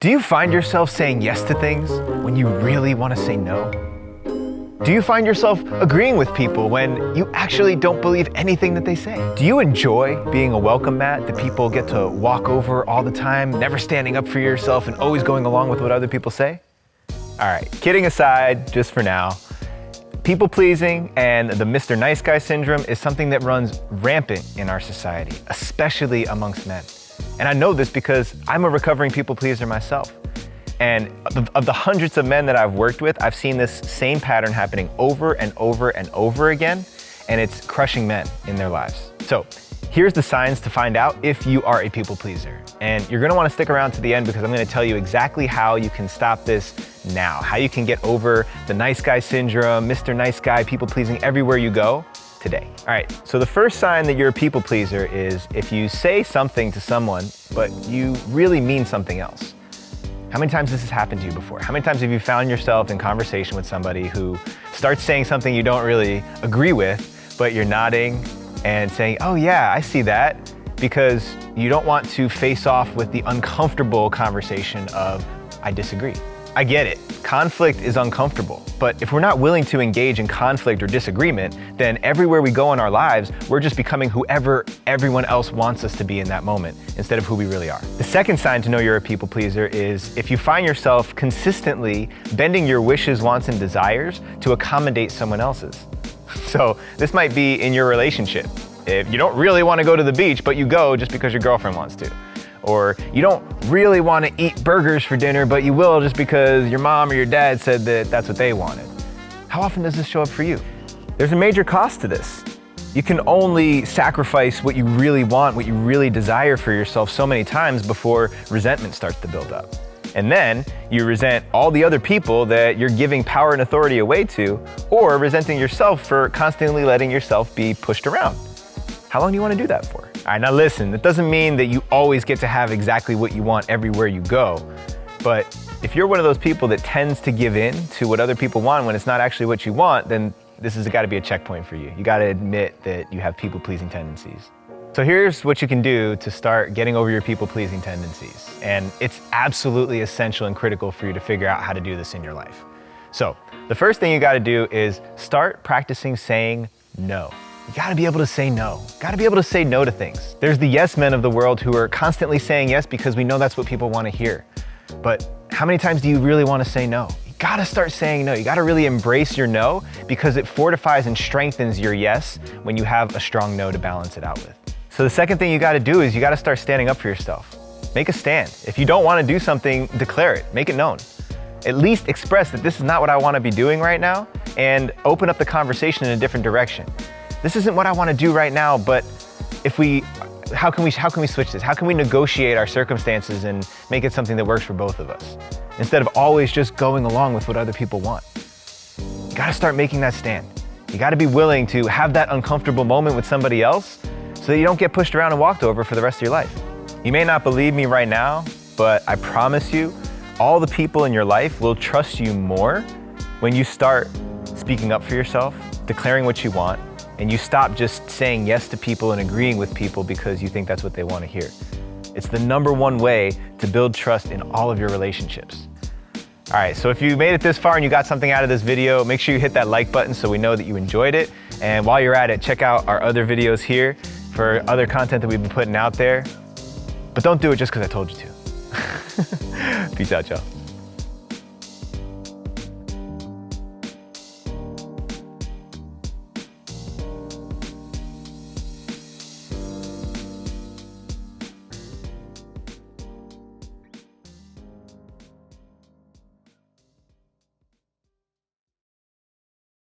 Do you find yourself saying yes to things when you really want to say no? Do you find yourself agreeing with people when you actually don't believe anything that they say? Do you enjoy being a welcome mat that people get to walk over all the time, never standing up for yourself and always going along with what other people say? All right, kidding aside, just for now, people pleasing and the Mr. Nice Guy syndrome is something that runs rampant in our society, especially amongst men. And I know this because I'm a recovering people pleaser myself. And of the hundreds of men that I've worked with, I've seen this same pattern happening over and over and over again, and it's crushing men in their lives. So here's the signs to find out if you are a people pleaser. And you're gonna wanna stick around to the end because I'm gonna tell you exactly how you can stop this now, how you can get over the nice guy syndrome, Mr. Nice Guy, people pleasing everywhere you go today. All right, so the first sign that you're a people pleaser is if you say something to someone, but you really mean something else. How many times has this happened to you before? How many times have you found yourself in conversation with somebody who starts saying something you don't really agree with, but you're nodding and saying, oh yeah, I see that, because you don't want to face off with the uncomfortable conversation of, I disagree. I get it, conflict is uncomfortable, but if we're not willing to engage in conflict or disagreement, then everywhere we go in our lives, we're just becoming whoever everyone else wants us to be in that moment, instead of who we really are. The second sign to know you're a people pleaser is if you find yourself consistently bending your wishes, wants, and desires to accommodate someone else's. So this might be in your relationship. If you don't really want to go to the beach, but you go just because your girlfriend wants to. Or you don't really want to eat burgers for dinner, but you will just because your mom or your dad said that that's what they wanted. How often does this show up for you? There's a major cost to this. You can only sacrifice what you really want, what you really desire for yourself so many times before resentment starts to build up. And then you resent all the other people that you're giving power and authority away to, or resenting yourself for constantly letting yourself be pushed around. How long do you want to do that for? All right, now listen, that doesn't mean that you always get to have exactly what you want everywhere you go. But if you're one of those people that tends to give in to what other people want when it's not actually what you want, then this has got to be a checkpoint for you. You got to admit that you have people-pleasing tendencies. So here's what you can do to start getting over your people-pleasing tendencies. And it's absolutely essential and critical for you to figure out how to do this in your life. So the first thing you got to do is start practicing saying no. You gotta be able to say no. Gotta be able to say no to things. There's the yes men of the world who are constantly saying yes because we know that's what people wanna hear. But how many times do you really wanna say no? You gotta start saying no. You gotta really embrace your no because it fortifies and strengthens your yes when you have a strong no to balance it out with. So the second thing you gotta do is you gotta start standing up for yourself. Make a stand. If you don't wanna do something, declare it, make it known. At least express that this is not what I wanna be doing right now and open up the conversation in a different direction. This isn't what I want to do right now, but how can we switch this? How can we negotiate our circumstances and make it something that works for both of us? Instead of always just going along with what other people want. You gotta start making that stand. You gotta be willing to have that uncomfortable moment with somebody else so that you don't get pushed around and walked over for the rest of your life. You may not believe me right now, but I promise you, all the people in your life will trust you more when you start speaking up for yourself, declaring what you want, and you stop just saying yes to people and agreeing with people because you think that's what they want to hear. It's the #1 way to build trust in all of your relationships. All right, so if you made it this far and you got something out of this video, make sure you hit that like button so we know that you enjoyed it. And while you're at it, check out our other videos here for other content that we've been putting out there. But don't do it just because I told you to. Peace out, y'all.